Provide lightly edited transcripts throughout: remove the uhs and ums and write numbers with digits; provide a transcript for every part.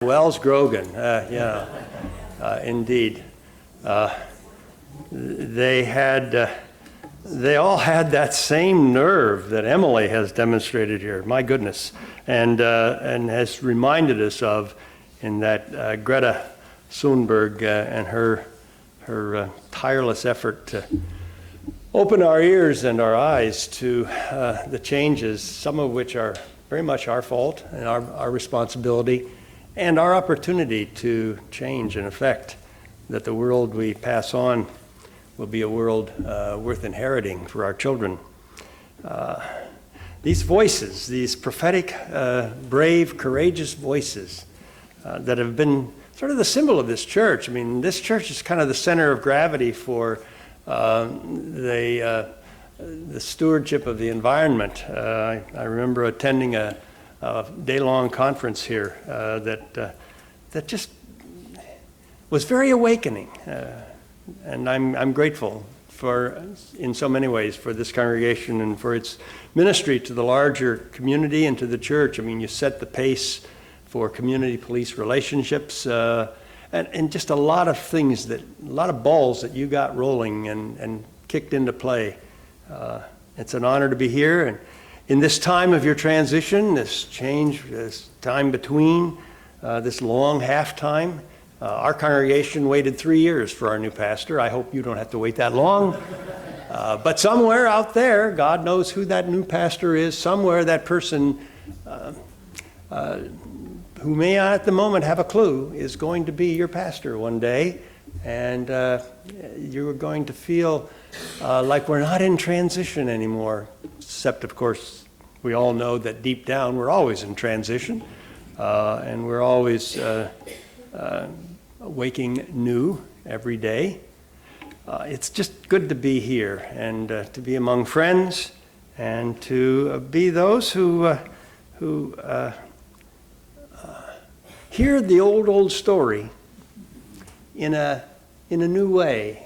Wells Grogan, indeed. They all had that same nerve that Emily has demonstrated here. My goodness, and has reminded us of in that Greta Thunberg and her tireless effort to open our ears and our eyes to the changes, some of which are very much our fault and our responsibility, and our opportunity to change and affect that the world we pass on will be a world worth inheriting for our children. These voices, these prophetic, brave, courageous voices that have been sort of the symbol of this church. I mean, this church is kind of the center of gravity for the stewardship of the environment. I remember attending a day-long conference here that just was very awakening, and I'm grateful for, in so many ways, for this congregation and for its ministry to the larger community and to the church. I mean, you set the pace for community police relationships, and just a lot of things a lot of balls that you got rolling and kicked into play. It's an honor to be here, and in this time of your transition, this change, this time between, this long half-time, our congregation waited 3 years for our new pastor. I hope you don't have to wait that long. But somewhere out there, God knows who that new pastor is, somewhere that person who may not at the moment have a clue is going to be your pastor one day. And you're going to feel like we're not in transition anymore, except, of course, we all know that deep down we're always in transition, and we're always waking new every day. It's just good to be here and to be among friends and to be those who hear the old story in a new way.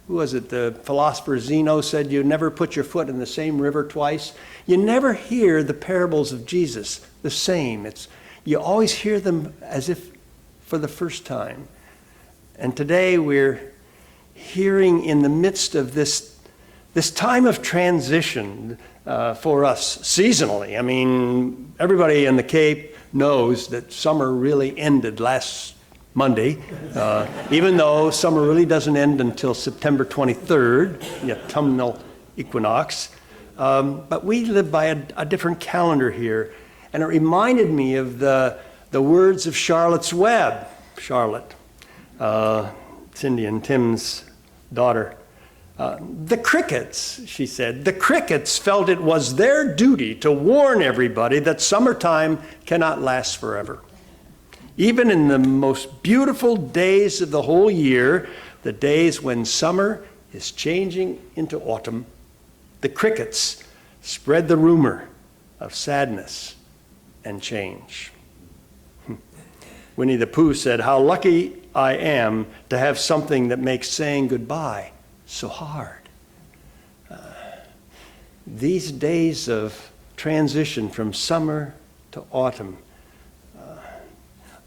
Who was it? The philosopher Zeno said, "You never put your foot in the same river twice." You never hear the parables of Jesus the same. You always hear them as if for the first time. And today we're hearing in the midst of this time of transition for us seasonally. I mean, everybody in the Cape knows that summer really ended last Monday, even though summer really doesn't end until September 23rd, the autumnal equinox. But we live by a different calendar here, and it reminded me of the words of Charlotte's Web. Charlotte, Cindy and Tim's daughter. The crickets, she said, the crickets felt it was their duty to warn everybody that summertime cannot last forever. Even in the most beautiful days of the whole year, the days when summer is changing into autumn, the crickets spread the rumor of sadness and change. Winnie the Pooh said, "How lucky I am to have something that makes saying goodbye so hard." These days of transition from summer to autumn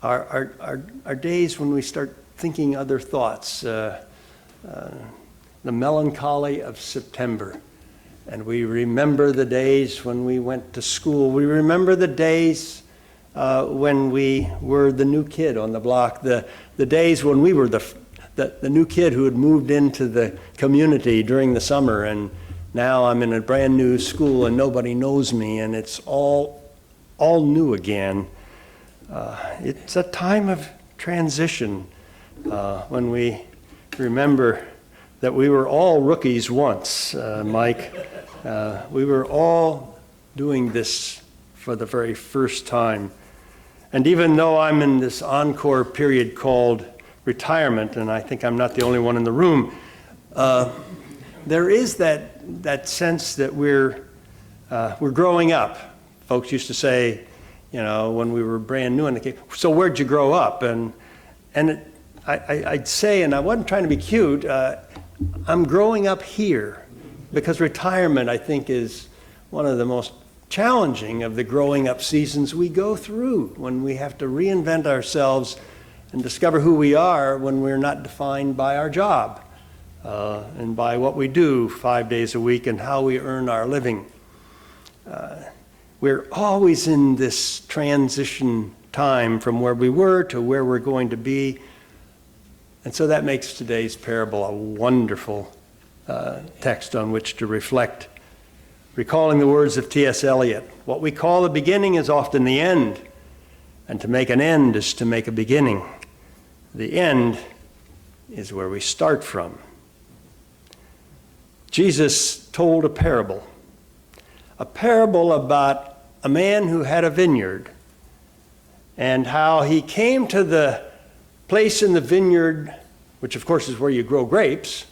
are days when we start thinking other thoughts, the melancholy of September. And we remember the days when we went to school. We remember the days when we were the new kid on the block, the days when we were the new kid who had moved into the community during the summer, and now I'm in a brand new school and nobody knows me, and it's all new again. It's a time of transition when we remember that we were all rookies once, Mike. We were all doing this for the very first time. And even though I'm in this encore period called retirement, and I think I'm not the only one in the room, there is that sense that we're growing up. Folks used to say, when we were brand new in the Cape, "So where'd you grow up?" And I'd say, and I wasn't trying to be cute, I'm growing up here, because retirement, I think, is one of the most challenging of the growing up seasons we go through when we have to reinvent ourselves and discover who we are when we're not defined by our job and by what we do 5 days a week and how we earn our living. We're always in this transition time from where we were to where we're going to be. And so that makes today's parable a wonderful text on which to reflect. Recalling the words of T.S. Eliot, what we call the beginning is often the end, and to make an end is to make a beginning. The end is where we start from. Jesus told a parable about a man who had a vineyard and how he came to the place in the vineyard, which of course is where you grow grapes,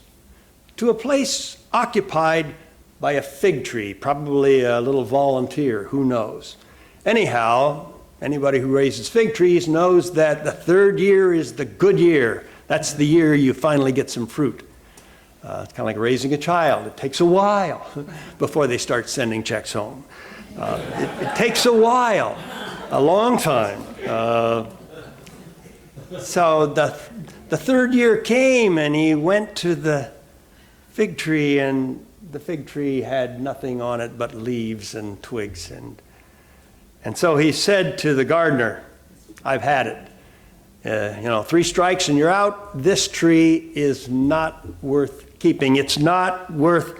to a place occupied by a fig tree, probably a little volunteer, who knows. Anyhow, anybody who raises fig trees knows that the third year is the good year. That's the year you finally get some fruit. It's kind of like raising a child. It takes a while before they start sending checks home. It takes a while, a long time. So the third year came, and he went to the fig tree, and the fig tree had nothing on it but leaves and twigs. And so he said to the gardener, I've had it. 3 strikes and you're out. This tree is not worth keeping. It's not worth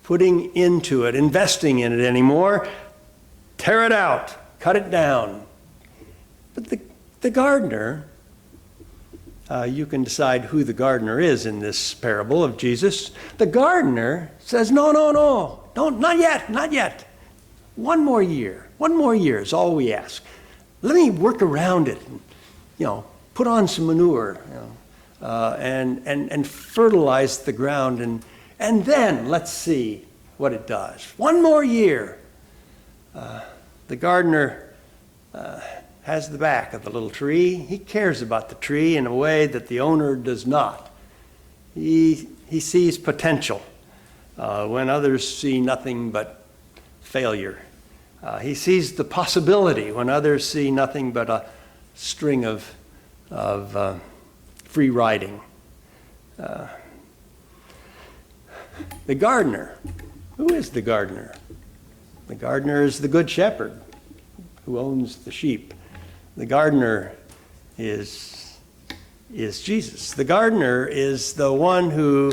putting into it, investing in it anymore. Tear it out. Cut it down. But the gardener, you can decide who the gardener is in this parable of Jesus. The gardener says, no, don't, not yet. One more year is all we ask. Let me work around it, and, put on some manure, and fertilize the ground, and then let's see what it does. One more year. The gardener has the back of the little tree. He cares about the tree in a way that the owner does not. He sees potential when others see nothing but failure. He sees the possibility when others see nothing but a string of free riding. The gardener. Who is the gardener? The gardener is the good shepherd who owns the sheep. The gardener is Jesus. The gardener is the one who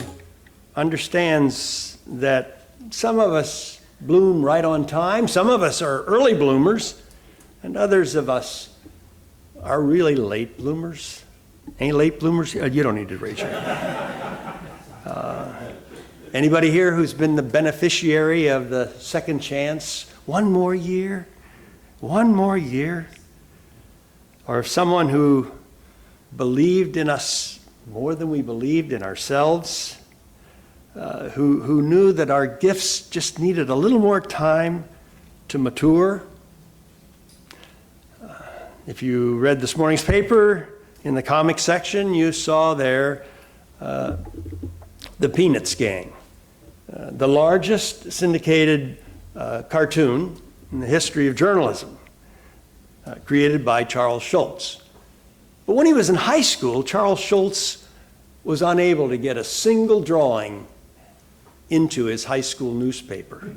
understands that some of us bloom right on time, some of us are early bloomers, and others of us are really late bloomers. Any late bloomers? You don't need to raise your hand. Anybody here who's been the beneficiary of the second chance? One more year? Or someone who believed in us more than we believed in ourselves, who knew that our gifts just needed a little more time to mature. If you read this morning's paper, in the comic section, you saw there the Peanuts gang, the largest syndicated cartoon in the history of journalism, created by Charles Schulz. But when he was in high school, Charles Schulz was unable to get a single drawing into his high school newspaper.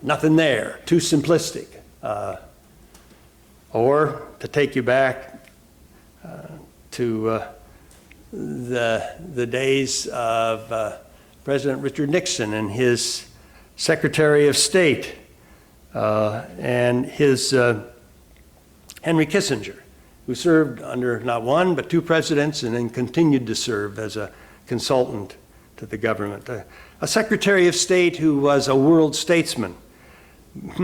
Nothing there, too simplistic. Or to take you back to the days of President Richard Nixon and his Secretary of State and his Henry Kissinger, who served under not one but 2 presidents and then continued to serve as a consultant to the government. A Secretary of State who was a world statesman.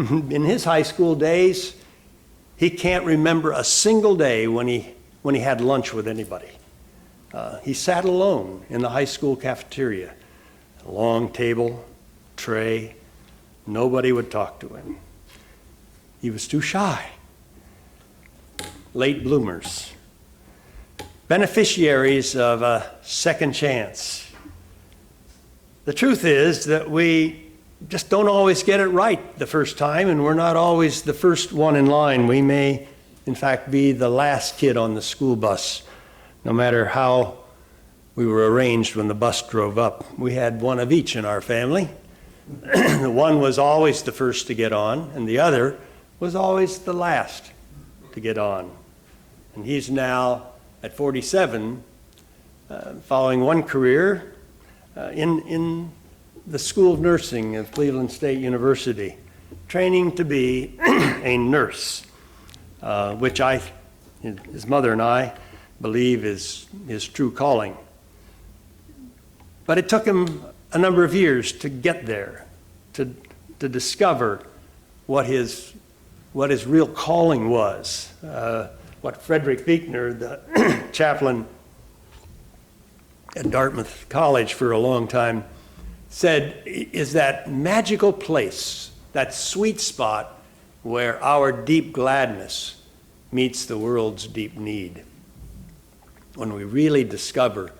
In his high school days, he can't remember a single day when he had lunch with anybody. He sat alone in the high school cafeteria. A long table, tray, nobody would talk to him. He was too shy. Late bloomers. Beneficiaries of a second chance. The truth is that we just don't always get it right the first time, and we're not always the first one in line. We may, in fact, be the last kid on the school bus, no matter how we were arranged when the bus drove up. We had one of each in our family. The one was always the first to get on, and the other was always the last to get on. And he's now at 47, following one career in the School of Nursing of Cleveland State University, training to be a nurse, which his mother and I believe is his true calling. But it took him a number of years to get there, to discover what his real calling was. What Frederick Buechner, the chaplain at Dartmouth College for a long time, said is that magical place, that sweet spot where our deep gladness meets the world's deep need, when we really discover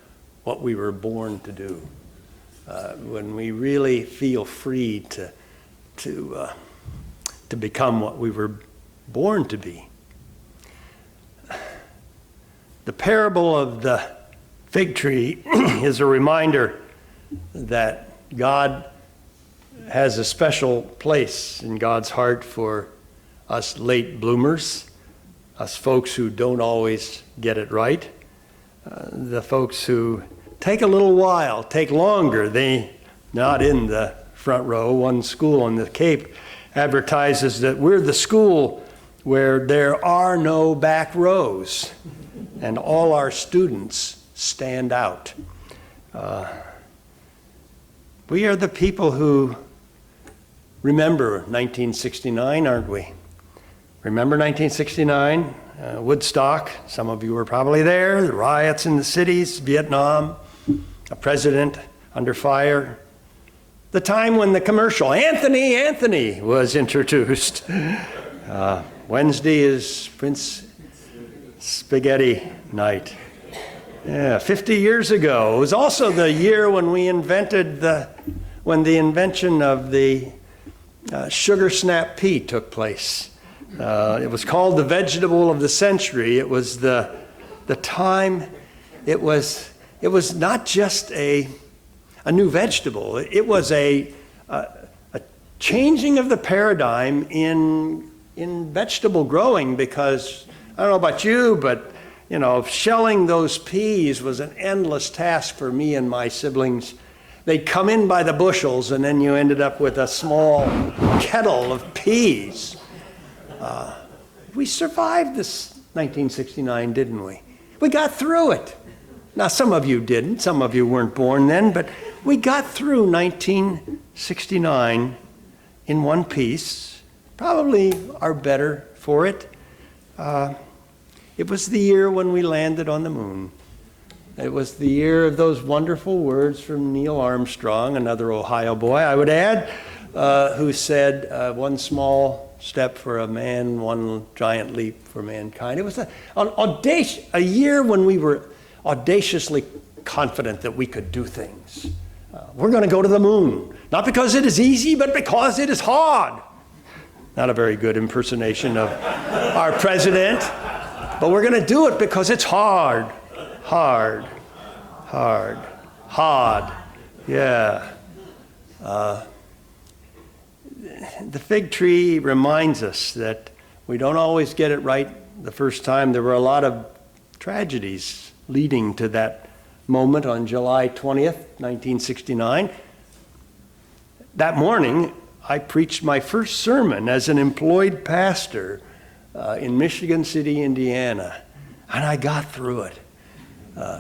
what we were born to do, when we really feel free to become what we were born to be. The parable of the fig tree is a reminder that God has a special place in God's heart for us late bloomers, us folks who don't always get it right, the folks who take a little while, take longer. They not in the front row. One school on the Cape advertises that we're the school where there are no back rows and all our students stand out. We are the people who remember 1969, aren't we? Remember 1969, Woodstock? Some of you were probably there. The riots in the cities, Vietnam, a president under fire. The time when the commercial, Anthony, Anthony, was introduced. Wednesday is Prince Spaghetti Night. Yeah, 50 years ago. It was also the year when when the invention of the sugar snap pea took place. It was called the vegetable of the century. It was the time. It was not just a new vegetable. It was a changing of the paradigm in vegetable growing, because I don't know about you, but shelling those peas was an endless task for me and my siblings. They'd come in by the bushels, and then you ended up with a small kettle of peas. We survived this 1969, didn't we? We got through it. Now, some of you didn't. Some of you weren't born then, but we got through 1969 in one piece. Probably are better for it. It was the year when we landed on the moon. It was the year of those wonderful words from Neil Armstrong, another Ohio boy, I would add, who said, one small step for a man, one giant leap for mankind. It was a year when we were audaciously confident that we could do things. We're going to go to the moon, not because it is easy, but because it is hard. Not a very good impersonation of our president. But we're going to do it because it's hard. Yeah. The fig tree reminds us that we don't always get it right the first time. There were a lot of tragedies leading to that moment on July 20th, 1969. That morning, I preached my first sermon as an employed pastor in Michigan City, Indiana, and I got through it.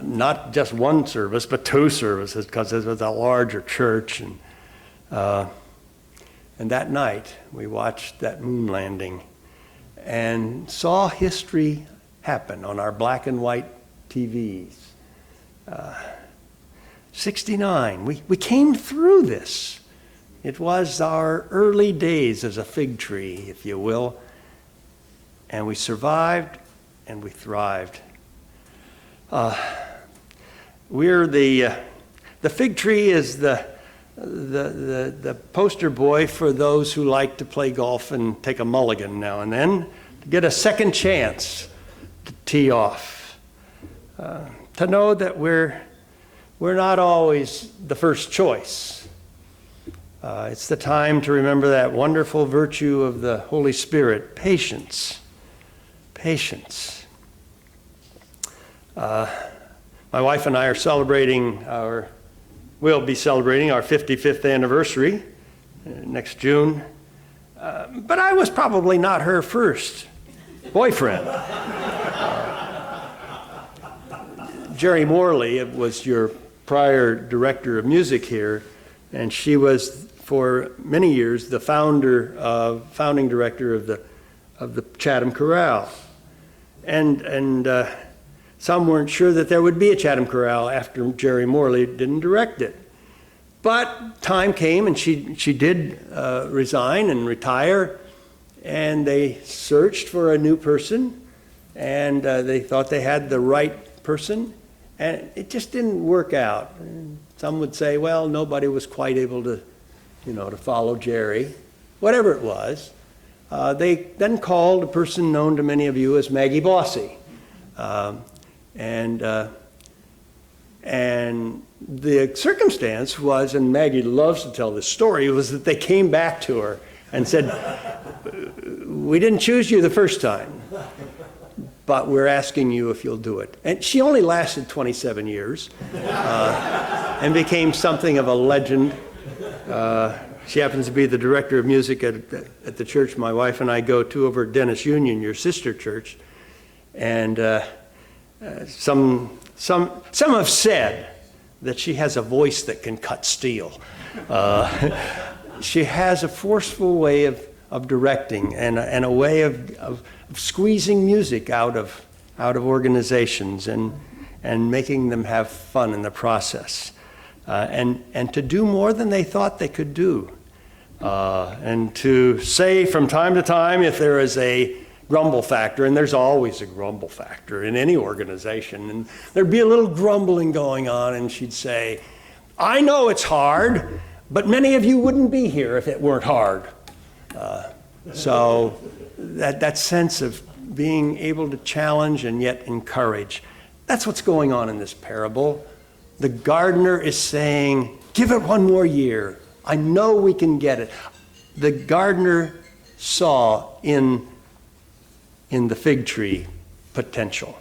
Not just one service, but two services, because it was a larger church. And that night, we watched that moon landing and saw history happen on our black and white TVs. 69, we came through this. It was our early days as a fig tree, if you will. And we survived and we thrived. We're the fig tree is the the poster boy for those who like to play golf and take a mulligan now and then, to get a second chance to tee off, to know that we're not always the first choice. It's the time to remember that wonderful virtue of the Holy Spirit, patience. Patience. My wife and I we'll be celebrating our 55th anniversary next June. But I was probably not her first boyfriend. Jerry Morley was your prior director of music here, and she was for many years the founding director of the Chatham Chorale. And some weren't sure that there would be a Chatham Chorale after Jerry Morley didn't direct it. But time came, and she did resign and retire, and they searched for a new person, and they thought they had the right person, and it just didn't work out. And some would say, well, nobody was quite able to follow Jerry. Whatever it was, they then called a person known to many of you as Maggie Bossy. And the circumstance was, and Maggie loves to tell this story, was that they came back to her and said, we didn't choose you the first time, but we're asking you if you'll do it. And she only lasted 27 years and became something of a legend. She happens to be the director of music at the church my wife and I go to over at Dennis Union, your sister church. And some have said that she has a voice that can cut steel. She has a forceful way of directing and a way of squeezing music out of organizations and making them have fun in the process. And to do more than they thought they could do. And to say from time to time if there is a grumble factor, and there's always a grumble factor in any organization, and there'd be a little grumbling going on, and she'd say, I know it's hard, but many of you wouldn't be here if it weren't hard. So that sense of being able to challenge and yet encourage, that's what's going on in this parable. The gardener is saying, give it one more year. I know we can get it. The gardener saw in the fig tree potential.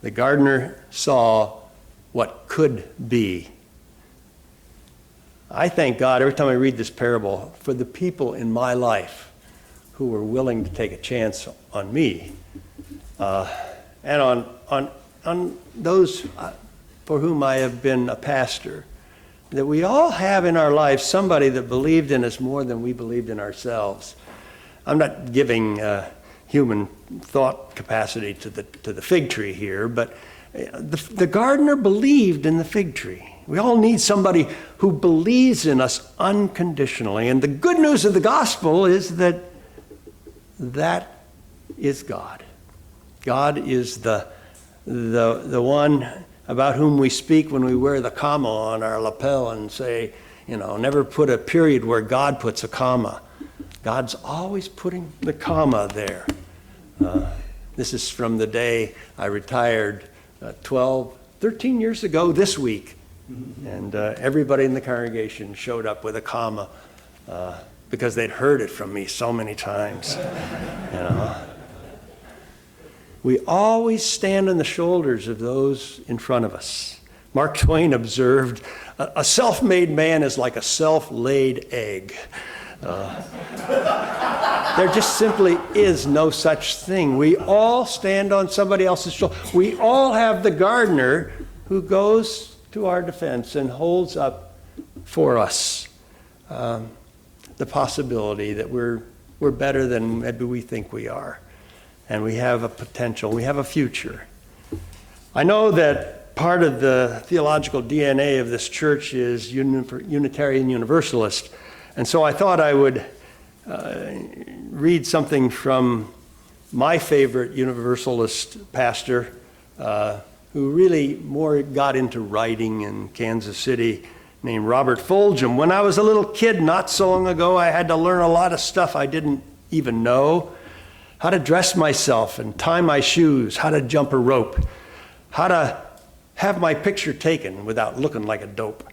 The gardener saw what could be. I thank God every time I read this parable for the people in my life who were willing to take a chance on me, and on those for whom I have been a pastor. That we all have in our lives somebody that believed in us more than we believed in ourselves. I'm not giving human thought capacity to the fig tree here, but the gardener believed in the fig tree. We all need somebody who believes in us unconditionally. And the good news of the gospel is that is God. God is the one about whom we speak when we wear the comma on our lapel and say, never put a period where God puts a comma. God's always putting the comma there. This is from the day I retired 13 years ago this week. And everybody in the congregation showed up with a comma because they'd heard it from me so many times. We always stand on the shoulders of those in front of us. Mark Twain observed, a self-made man is like a self-laid egg. There just simply is no such thing. We all stand on somebody else's shoulder. We all have the gardener who goes to our defense and holds up for us the possibility that we're better than maybe we think we are. And we have a potential, we have a future. I know that part of the theological DNA of this church is Unitarian Universalist. And so I thought I would read something from my favorite Universalist pastor, who really more got into writing in Kansas City named Robert Fulgham. When I was a little kid not so long ago, I had to learn a lot of stuff I didn't even know. How to dress myself and tie my shoes, how to jump a rope, how to have my picture taken without looking like a dope.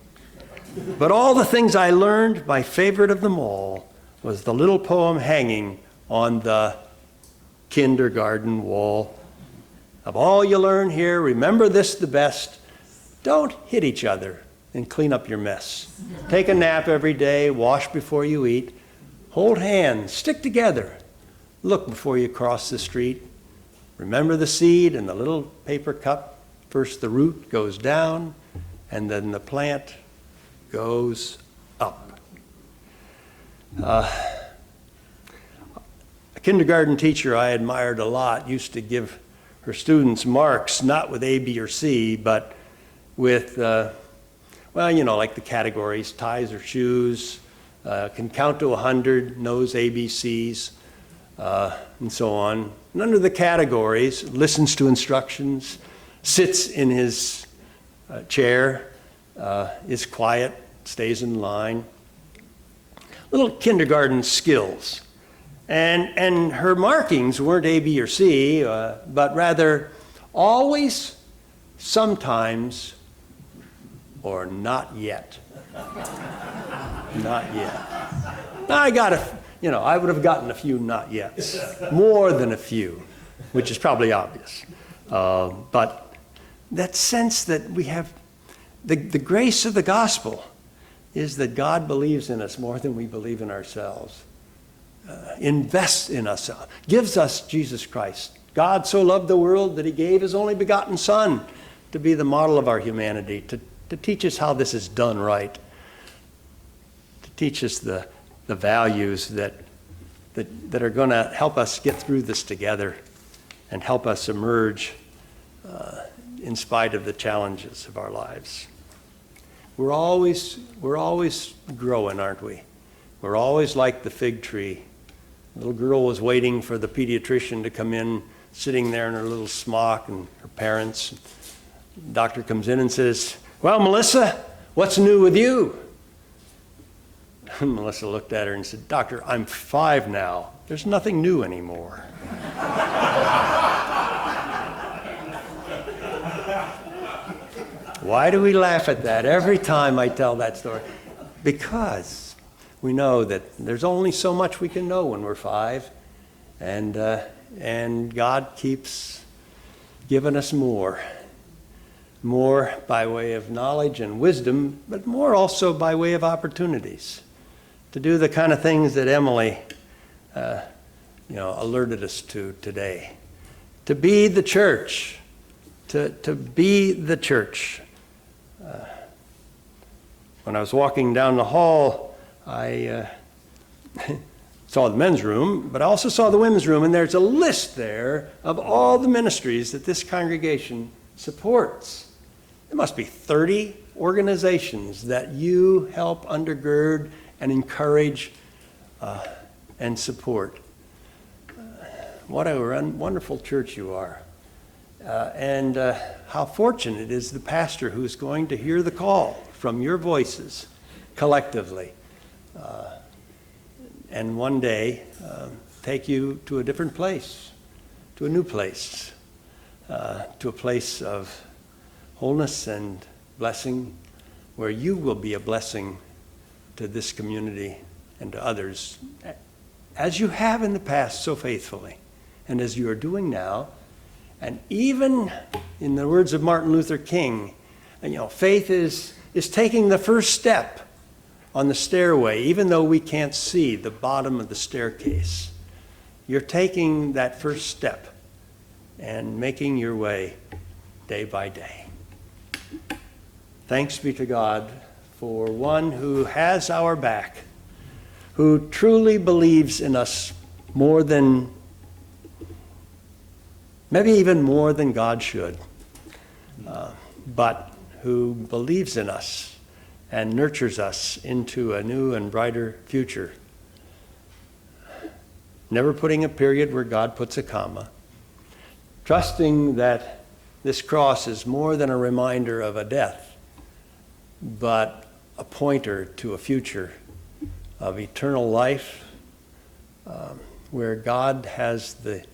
But all the things I learned, my favorite of them all was the little poem hanging on the kindergarten wall. Of all you learn here, remember this the best: don't hit each other and clean up your mess. Take a nap every day, wash before you eat, hold hands, stick together, look before you cross the street. Remember the seed in the little paper cup. First the root goes down, and then the plant goes up. A kindergarten teacher I admired a lot used to give her students marks, not with A, B, or C, but with, like the categories, ties or shoes, can count to 100, knows ABCs, and so on. And under the categories, listens to instructions, sits in his chair, is quiet, stays in line. Little kindergarten skills. And her markings weren't A, B, or C, but rather always, sometimes, or not yet. Not yet. I would have gotten a few not yets, more than a few, which is probably obvious. But that sense that we have the grace of the gospel is that God believes in us more than we believe in ourselves. Invests in us, gives us Jesus Christ. God so loved the world that he gave his only begotten Son to be the model of our humanity, to teach us how this is done right, to teach us the values that are going to help us get through this together and help us emerge in spite of the challenges of our lives. We're always growing, aren't we? We're always like the fig tree. The little girl was waiting for the pediatrician to come in, sitting there in her little smock, and her parents. The doctor comes in and says, "Well, Melissa, what's new with you?" And Melissa looked at her and said, "Doctor, I'm 5 now. There's nothing new anymore." Why do we laugh at that every time I tell that story? Because we know that there's only so much we can know when we're 5, and God keeps giving us more by way of knowledge and wisdom, but more also by way of opportunities to do the kind of things that Emily, alerted us to today, to be the church, to be the church. When I was walking down the hall, I saw the men's room, but I also saw the women's room, and there's a list there of all the ministries that this congregation supports. There must be 30 organizations that you help undergird and encourage and support. What a wonderful church you are. And how fortunate is the pastor who's going to hear the call from your voices collectively, and one day take you to a different place, to a new place, to a place of wholeness and blessing, where you will be a blessing to this community and to others, as you have in the past so faithfully, and as you are doing now. And even in the words of Martin Luther King, faith is taking the first step on the stairway, even though we can't see the bottom of the staircase. You're taking that first step and making your way day by day. Thanks be to God for one who has our back, who truly believes in us more than, maybe even more than God should, but who believes in us and nurtures us into a new and brighter future. Never putting a period where God puts a comma. Trusting that this cross is more than a reminder of a death, but a pointer to a future of eternal life, where God has the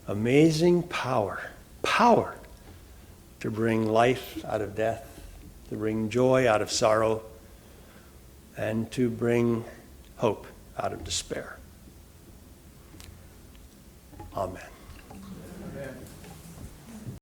amazing power to bring life out of death, to bring joy out of sorrow, and to bring hope out of despair. Amen. Amen.